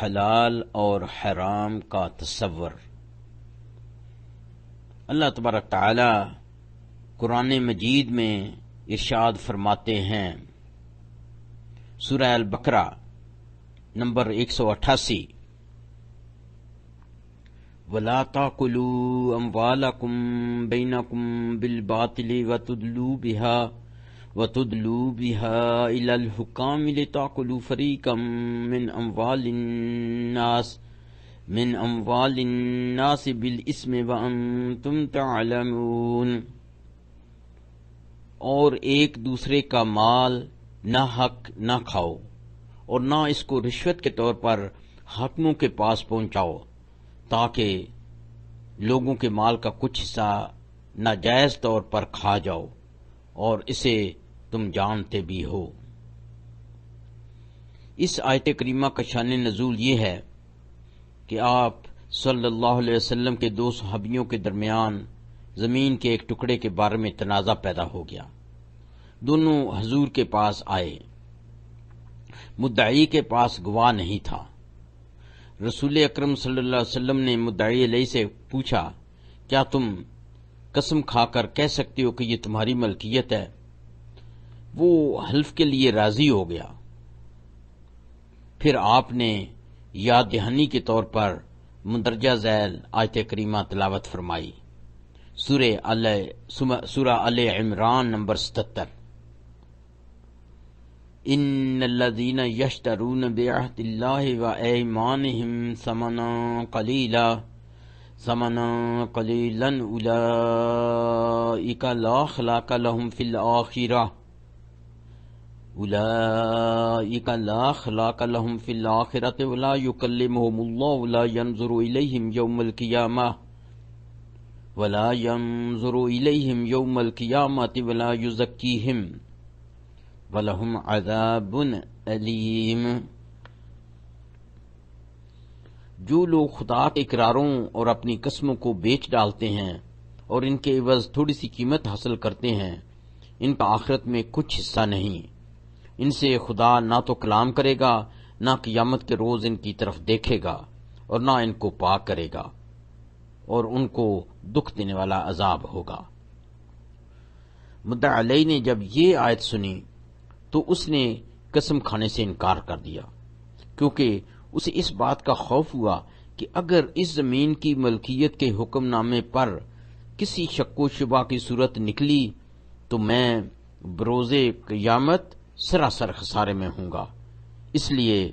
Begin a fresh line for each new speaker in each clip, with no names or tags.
حلال اور حرام کا تصور۔ اللہ تبارک تعالی قرآن مجید میں ارشاد فرماتے ہیں، سورہ البقرہ نمبر 188، وَلَا تَأْكُلُوا أَمْوَالَكُمْ بَيْنَكُمْ بِالْبَاطِلِ وَتُدْلُوا بِهَا إِلَى الْحُكَامِ لِتَأْكُلُوا فَرِيقًا مِنْ أَمْوَالِ النَّاسِ بِالْإِثْمِ وَأَنْتُمْ تَعْلَمُونَ۔ اور ایک دوسرے کا مال نہ حق نہ کھاؤ، اور نہ اس کو رشوت کے طور پر حاکموں کے پاس پہنچاؤ، تاکہ لوگوں کے مال کا کچھ حصہ ناجائز طور پر کھا جاؤ، اور اسے تم جانتے بھی ہو۔ اس آیت کریمہ کا شان نزول یہ ہے کہ آپ صلی اللہ علیہ وسلم کے دو صحابیوں کے درمیان زمین کے ایک ٹکڑے کے بارے میں تنازع پیدا ہو گیا۔ دونوں حضور کے پاس آئے، مدعی کے پاس گواہ نہیں تھا۔ رسول اکرم صلی اللہ علیہ وسلم نے مدعی علیہ سے پوچھا، کیا تم قسم کھا کر کہہ سکتے ہو کہ یہ تمہاری ملکیت ہے؟ وہ حلف کے لیے راضی ہو گیا۔ پھر آپ نے یاد دہانی کے طور پر مندرجہ ذیل آیت کریمہ تلاوت فرمائی، سورہ آل عمران نمبر 77، ان الذین یشترون بعہد اللہ وایمانہم ثمنا قلیلا اولئک لا خلاق لهم فی الآخرۃ ولا یکلمہم اللہ ولا ینظر الیہم یوم القیامۃ ولا یزکیہم وَلَهُمْ عَذَابٌ أَلِيمٌ۔ جو لوگ خدا کے اقراروں اور اپنی قسموں کو بیچ ڈالتے ہیں اور ان کے عوض تھوڑی سی قیمت حاصل کرتے ہیں، ان کا آخرت میں کچھ حصہ نہیں۔ ان سے خدا نہ تو کلام کرے گا، نہ قیامت کے روز ان کی طرف دیکھے گا، اور نہ ان کو پاک کرے گا، اور ان کو دکھ دینے والا عذاب ہوگا۔ مدعی علیہ نے جب یہ آیت سنی تو اس نے قسم کھانے سے انکار کر دیا، کیونکہ اسے اس بات کا خوف ہوا کہ اگر اس زمین کی ملکیت کے حکم نامے پر کسی شک و شبہ کی صورت نکلی تو میں بروز قیامت سراسر خسارے میں ہوں گا۔ اس لیے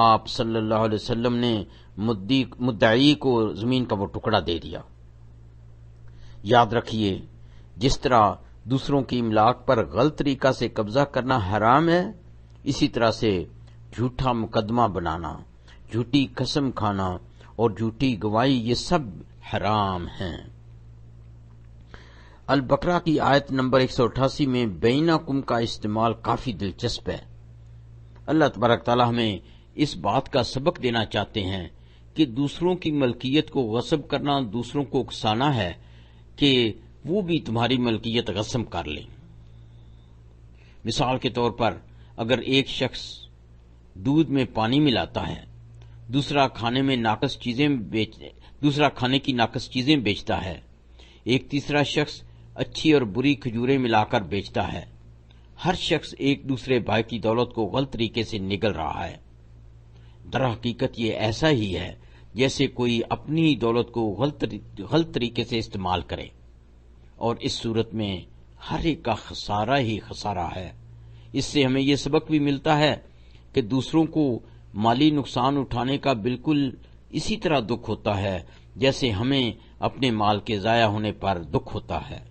آپ صلی اللہ علیہ وسلم نے مدعی کو زمین کا وہ ٹکڑا دے دیا۔ یاد رکھیے، جس طرح دوسروں کی املاک پر غلط طریقہ سے قبضہ کرنا حرام ہے، اسی طرح سے جھوٹا مقدمہ بنانا، جھوٹی قسم کھانا اور جھوٹی گواہی، یہ سب حرام ہیں۔ البقرہ کی آیت نمبر 188 میں بینکم کا استعمال کافی دلچسپ ہے۔ اللہ تبارک تعالیٰ ہمیں اس بات کا سبق دینا چاہتے ہیں کہ دوسروں کی ملکیت کو غصب کرنا، دوسروں کو اکسانا ہے کہ وہ بھی تمہاری ملکیت غصب کر لیں۔ مثال کے طور پر، اگر ایک شخص دودھ میں پانی ملاتا ہے، دوسرا کھانے کی ناقص چیزیں بیچتا ہے، ایک تیسرا شخص اچھی اور بری کھجوریں ملا کر بیچتا ہے، ہر شخص ایک دوسرے بھائی کی دولت کو غلط طریقے سے نگل رہا ہے۔ در حقیقت یہ ایسا ہی ہے جیسے کوئی اپنی دولت کو غلط طریقے سے استعمال کرے، اور اس صورت میں ہر ایک کا خسارہ ہی خسارہ ہے۔ اس سے ہمیں یہ سبق بھی ملتا ہے کہ دوسروں کو مالی نقصان اٹھانے کا بالکل اسی طرح دکھ ہوتا ہے جیسے ہمیں اپنے مال کے ضائع ہونے پر دکھ ہوتا ہے۔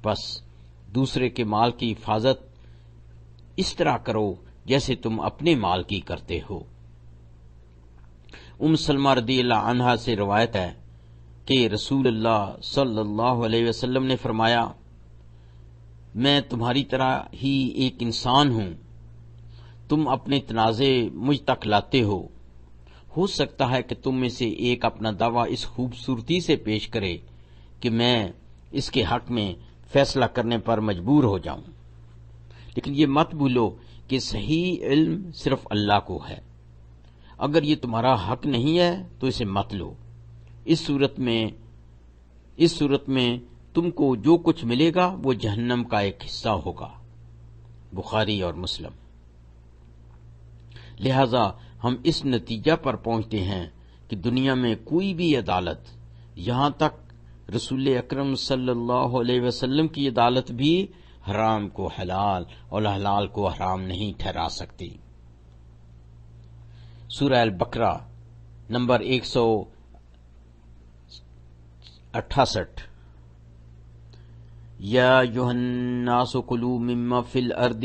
بس دوسرے کے مال کی حفاظت اس طرح کرو جیسے تم اپنے مال کی کرتے ہو۔ سلمہ رضی اللہ عنہا سے روایت ہے کہ رسول اللہ صلی اللہ علیہ وسلم نے فرمایا، میں تمہاری طرح ہی ایک انسان ہوں، تم اپنے تنازع مجھ تک لاتے ہو سکتا ہے کہ تم میں سے ایک اپنا دعویٰ اس خوبصورتی سے پیش کرے کہ میں اس کے حق میں فیصلہ کرنے پر مجبور ہو جاؤں، لیکن یہ مت بھولو کہ صحیح علم صرف اللہ کو ہے۔ اگر یہ تمہارا حق نہیں ہے تو اسے مت لو، اس صورت میں تم کو جو کچھ ملے گا وہ جہنم کا ایک حصہ ہوگا۔ بخاری اور مسلم۔ لہذا ہم اس نتیجہ پر پہنچتے ہیں کہ دنیا میں کوئی بھی عدالت، یہاں تک رسول اکرم صلی اللہ علیہ وسلم کی عدالت بھی حرام کو حلال اور حلال کو حرام نہیں ٹھہرا سکتی۔ سورہ البقرہ نمبر 168۔ یا ایھا الناس کلوا مما فی الارض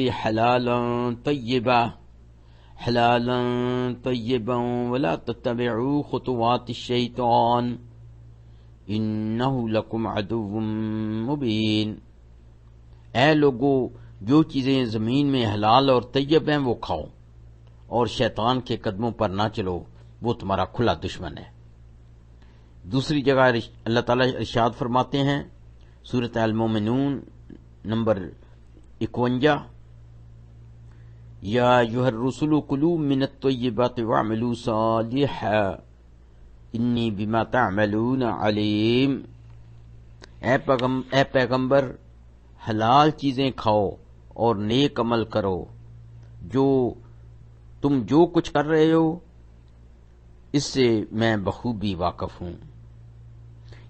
حلالا طیبا ولا تتبعوا خطوات الشیطان انہ لکم عدو مبین۔ اے لوگو، جو چیزیں زمین میں حلال اور طیب ہیں وہ کھاؤ، اور شیطان کے قدموں پر نہ چلو، وہ تمہارا کھلا دشمن ہے۔ دوسری جگہ اللہ تعالیٰ ارشاد فرماتے ہیں، سورۃ المومنون نمبر 51، یا ایھا الرسل کلوا من الطیبات واعملوا صالحا انی بما تعملون علیم۔ اے پیغمبر، حلال چیزیں کھاؤ اور نیک عمل کرو، تم جو کچھ کر رہے ہو اس سے میں بخوبی واقف ہوں۔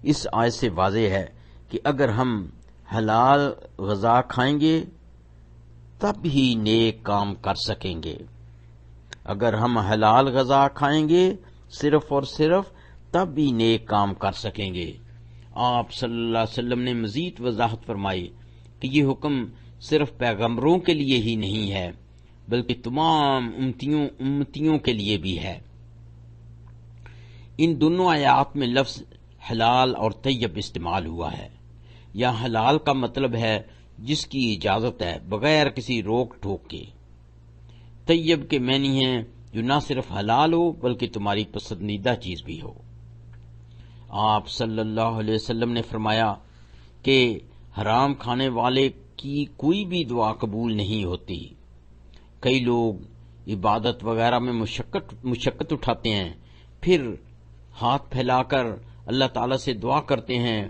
اس آیت سے واضح ہے کہ اگر ہم حلال غذا کھائیں گے تب ہی نیک کام کر سکیں گے۔ اگر ہم حلال غذا کھائیں گے صرف اور صرف تب بھی نیک کام کر سکیں گے۔ آپ صلی اللہ علیہ وسلم نے مزید وضاحت فرمائی کہ یہ حکم صرف پیغمبروں کے لیے ہی نہیں ہے بلکہ تمام امتیوں کے لیے بھی ہے۔ ان دونوں آیات میں لفظ حلال اور طیب استعمال ہوا ہے۔ یا حلال کا مطلب ہے جس کی اجازت ہے بغیر کسی روک ٹوک کے۔ طیب کے معنی ہیں جو نہ صرف حلال ہو بلکہ تمہاری پسندیدہ چیز بھی ہو۔ آپ صلی اللہ علیہ وسلم نے فرمایا کہ حرام کھانے والے کی کوئی بھی دعا قبول نہیں ہوتی۔ کئی لوگ عبادت وغیرہ میں مشقت اٹھاتے ہیں، پھر ہاتھ پھیلا کر اللہ تعالیٰ سے دعا کرتے ہیں،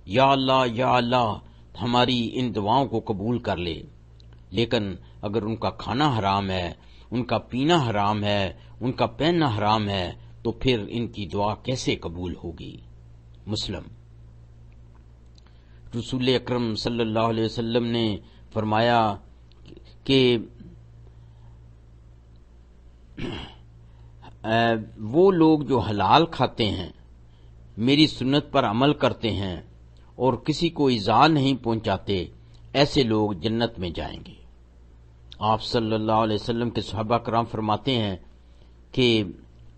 یا اللہ ہماری ان دعاؤں کو قبول کر لے، لیکن اگر ان کا کھانا حرام ہے، ان کا پینا حرام ہے، ان کا پہننا حرام ہے تو پھر ان کی دعا کیسے قبول ہوگی؟ مسلم۔ رسول اکرم صلی اللہ علیہ وسلم نے فرمایا کہ وہ لوگ جو حلال کھاتے ہیں، میری سنت پر عمل کرتے ہیں اور کسی کو ایذا نہیں پہنچاتے، ایسے لوگ جنت میں جائیں گے۔ آپ صلی اللہ علیہ وسلم کے صحابہ کرام فرماتے ہیں کہ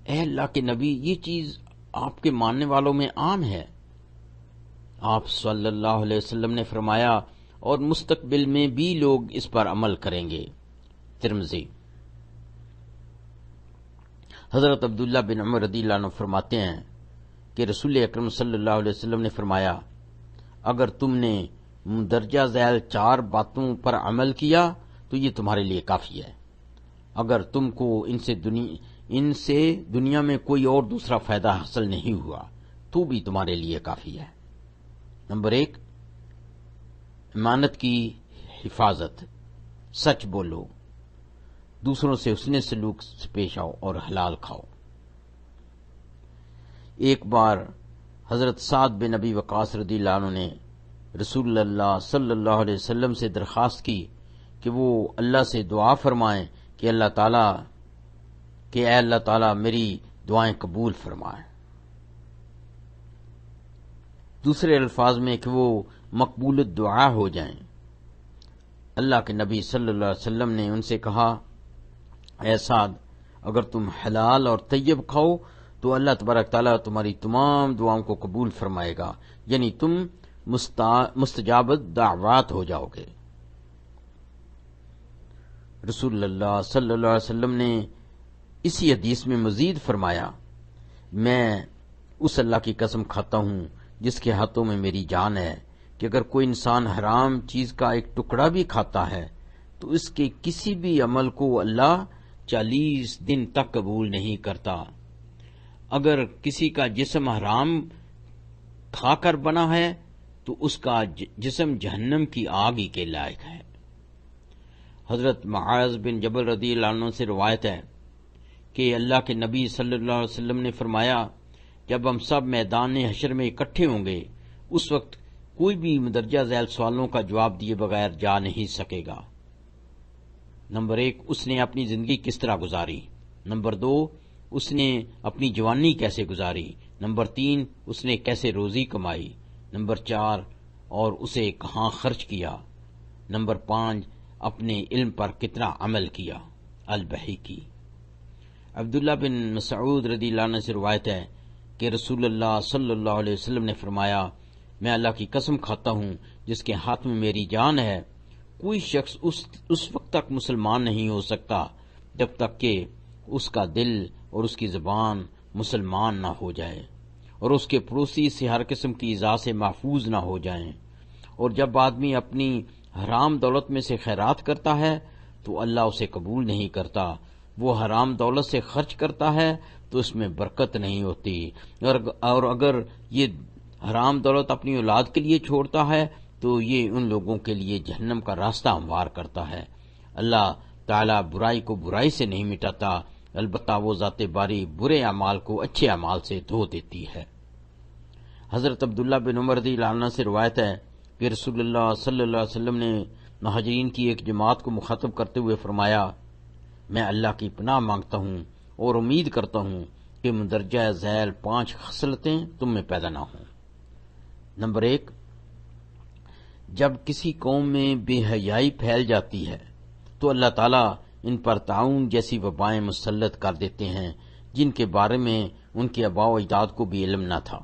اے اللہ کے نبی، یہ چیز آپ کے ماننے والوں میں عام ہے۔ آپ صلی اللہ علیہ وسلم نے فرمایا اور مستقبل میں بھی لوگ اس پر عمل کریں گے۔ ترمذی۔ حضرت عبداللہ بن عمر رضی اللہ عنہ فرماتے ہیں کہ رسول اکرم صلی اللہ علیہ وسلم نے فرمایا، اگر تم نے مندرجہ ذیل 4 باتوں پر عمل کیا تو یہ تمہارے لیے کافی ہے۔ اگر تم کو ان سے دنیا میں کوئی اور دوسرا فائدہ حاصل نہیں ہوا تو بھی تمہارے لیے کافی ہے۔ نمبر 1، امانت کی حفاظت، سچ بولو، دوسروں سے حسن سلوک سے پیش آؤ اور حلال کھاؤ۔ ایک بار حضرت سعد بن ابی وقاص رضی اللہ عنہ نے رسول اللہ صلی اللہ علیہ وسلم سے درخواست کی کہ وہ اللہ سے دعا فرمائیں کہ اے اللہ تعالیٰ میری دعائیں قبول فرمائیں۔ دوسرے الفاظ میں کہ وہ مقبول الدعا ہو جائیں۔ اللہ کے نبی صلی اللہ علیہ وسلم نے ان سے کہا، اے سعد، اگر تم حلال اور طیب کھاؤ تو اللہ تبارک تعالیٰ تمہاری تمام دعاؤں کو قبول فرمائے گا، یعنی تم مستجاب دعوات ہو جاؤ گے۔ رسول اللہ صلی اللہ علیہ وسلم نے اسی حدیث میں مزید فرمایا، میں اس اللہ کی قسم کھاتا ہوں جس کے ہاتھوں میں میری جان ہے کہ اگر کوئی انسان حرام چیز کا ایک ٹکڑا بھی کھاتا ہے تو اس کے کسی بھی عمل کو اللہ 40 دن تک قبول نہیں کرتا۔ اگر کسی کا جسم حرام کھا کر بنا ہے تو اس کا جسم جہنم کی آگ ہی کے لائق ہے۔ حضرت معاذ بن جبل رضی اللہ عنہ سے روایت ہے کہ اللہ کے نبی صلی اللہ علیہ وسلم نے فرمایا، جب ہم سب میدان حشر میں اکٹھے ہوں گے اس وقت کوئی بھی مندرجہ ذیل سوالوں کا جواب دیے بغیر جا نہیں سکے گا۔ نمبر 1، اس نے اپنی زندگی کس طرح گزاری۔ نمبر 2، اس نے اپنی جوانی کیسے گزاری۔ نمبر 3، اس نے کیسے روزی کمائی۔ نمبر 4، اور اسے کہاں خرچ کیا۔ نمبر 5، اپنے علم پر کتنا عمل کیا۔ البحیقی۔ عبداللہ بن مسعود رضی اللہ عنہ سے روایت ہے کہ رسول اللہ صلی اللہ علیہ وسلم نے فرمایا، میں اللہ کی قسم کھاتا ہوں جس کے ہاتھ میں میری جان ہے، کوئی شخص اس وقت تک مسلمان نہیں ہو سکتا جب تک کہ اس کا دل اور اس کی زبان مسلمان نہ ہو جائے، اور اس کے پڑوسی سے ہر قسم کی ایذا سے محفوظ نہ ہو جائیں۔ اور جب آدمی اپنی حرام دولت میں سے خیرات کرتا ہے تو اللہ اسے قبول نہیں کرتا، وہ حرام دولت سے خرچ کرتا ہے تو اس میں برکت نہیں ہوتی، اور اگر یہ حرام دولت اپنی اولاد کے لیے چھوڑتا ہے تو یہ ان لوگوں کے لیے جہنم کا راستہ ہموار کرتا ہے۔ اللہ تعالیٰ برائی کو برائی سے نہیں مٹاتا، البتہ وہ ذات باری برے اعمال کو اچھے اعمال سے دھو دیتی ہے۔ حضرت عبداللہ بن عمر رضی اللہ عنہ سے روایت ہے کہ رسول اللہ صلی اللہ علیہ وسلم نے مہاجرین کی ایک جماعت کو مخاطب کرتے ہوئے فرمایا، میں اللہ کی پناہ مانگتا ہوں اور امید کرتا ہوں کہ مندرجہ ذیل 5 خصلتیں تم میں پیدا نہ ہوں۔ نمبر 1، جب کسی قوم میں بے حیائی پھیل جاتی ہے تو اللہ تعالیٰ ان پر طاعون جیسی وبائیں مسلط کر دیتے ہیں جن کے بارے میں ان کے آباء و اجداد کو بھی علم نہ تھا۔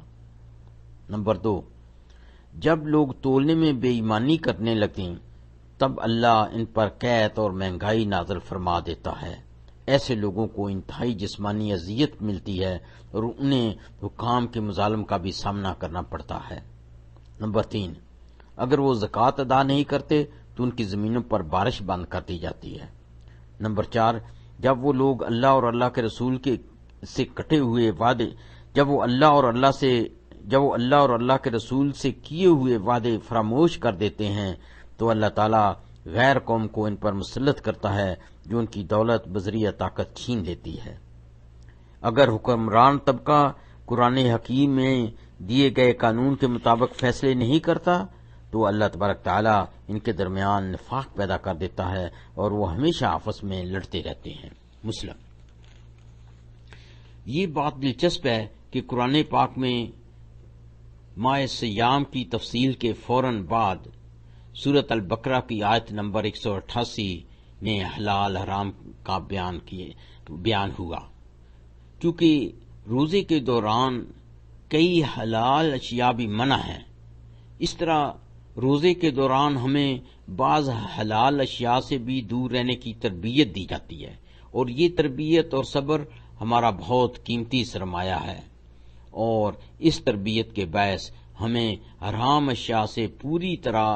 نمبر 2، جب لوگ تولنے میں بے ایمانی کرنے لگیں تب اللہ ان پر قحط اور مہنگائی نازل فرما دیتا ہے، ایسے لوگوں کو انتہائی جسمانی اذیت ملتی ہے اور انہیں حکام کے مظالم کا بھی سامنا کرنا پڑتا ہے۔ نمبر 3، اگر وہ زکوٰۃ ادا نہیں کرتے تو ان کی زمینوں پر بارش بند کر دی جاتی ہے۔ نمبر 4، جب وہ لوگ اللہ اور اللہ کے رسول سے کٹے ہوئے وعدے جب وہ اللہ اور اللہ کے رسول سے کیے ہوئے وعدے فراموش کر دیتے ہیں تو اللہ تعالیٰ غیر قوم کو ان پر مسلط کرتا ہے جو ان کی دولت بذریعہ طاقت چھین لیتی ہے۔ اگر حکمران طبقہ قرآن حکیم میں دیے گئے قانون کے مطابق فیصلے نہیں کرتا تو اللہ تبارک تعالیٰ ان کے درمیان نفاق پیدا کر دیتا ہے اور وہ ہمیشہ آپس میں لڑتے رہتے ہیں۔ مسلم۔ یہ بات دلچسپ ہے کہ قرآن پاک میں ماہ سیام کی تفصیل کے فوراً بعد سورۃ البقرہ کی آیت نمبر 188 میں حلال حرام کا بیان ہوا، چونکہ روزے کے دوران کئی حلال اشیاء بھی منع ہیں۔ اس طرح روزے کے دوران ہمیں بعض حلال اشیاء سے بھی دور رہنے کی تربیت دی جاتی ہے، اور یہ تربیت اور صبر ہمارا بہت قیمتی سرمایہ ہے، اور اس تربیت کے باعث ہمیں حرام اشیاء سے پوری طرح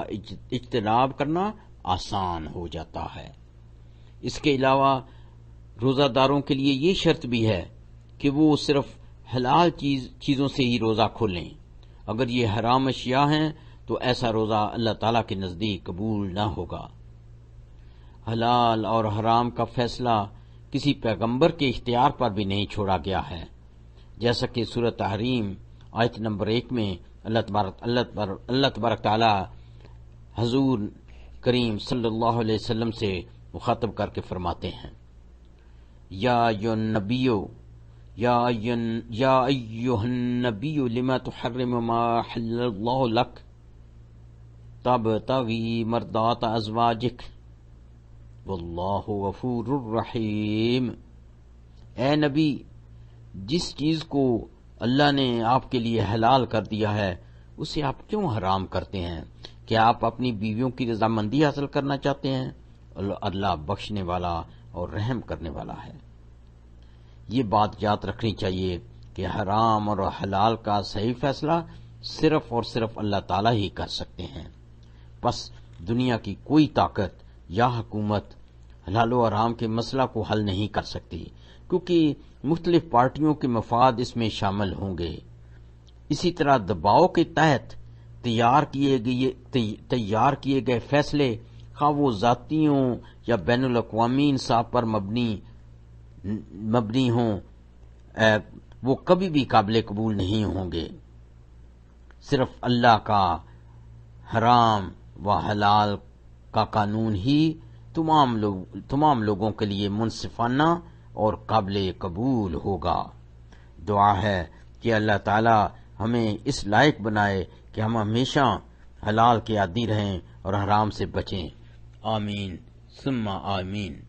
اجتناب کرنا آسان ہو جاتا ہے۔ اس کے علاوہ روزہ داروں کے لیے یہ شرط بھی ہے کہ وہ صرف حلال چیزوں سے ہی روزہ کھولیں۔ اگر یہ حرام اشیاء ہیں تو ایسا روزہ اللہ تعالیٰ کے نزدیک قبول نہ ہوگا۔ حلال اور حرام کا فیصلہ کسی پیغمبر کے اختیار پر بھی نہیں چھوڑا گیا ہے، جیسا کہ سورۃ تحریم آیت نمبر 1 میں اللہ تبارک تعالیٰ حضور کریم صلی اللہ علیہ وسلم سے مخاطب کر کے فرماتے ہیں، یا ایھا النبی لما تحرم ما حل اللہ لک تبتغی مرضات ازواجک واللہ غفور الرحیم۔ اے نبی، جس چیز کو اللہ نے آپ کے لیے حلال کر دیا ہے اسے آپ کیوں حرام کرتے ہیں؟ کیا آپ اپنی بیویوں کی رضامندی حاصل کرنا چاہتے ہیں؟ اللہ بخشنے والا اور رحم کرنے والا ہے۔ یہ بات یاد رکھنی چاہیے کہ حرام اور حلال کا صحیح فیصلہ صرف اور صرف اللہ تعالیٰ ہی کر سکتے ہیں۔ بس دنیا کی کوئی طاقت یا حکومت حلال و حرام کے مسئلہ کو حل نہیں کر سکتی، کیونکہ مختلف پارٹیوں کے مفاد اس میں شامل ہوں گے۔ اسی طرح دباؤ کے تحت تیار کیے گئے فیصلے، خواہ وہ ذاتیوں یا بین الاقوامی انصاف پر مبنی ہوں، وہ کبھی بھی قابل قبول نہیں ہوں گے۔ صرف اللہ کا حرام و حلال کا قانون ہی تمام لوگوں کے لیے منصفانہ اور قابل قبول ہوگا۔ دعا ہے کہ اللہ تعالی ہمیں اس لائق بنائے کہ ہم ہمیشہ حلال کے عادی رہیں اور حرام سے بچیں۔ آمین ثم آمین۔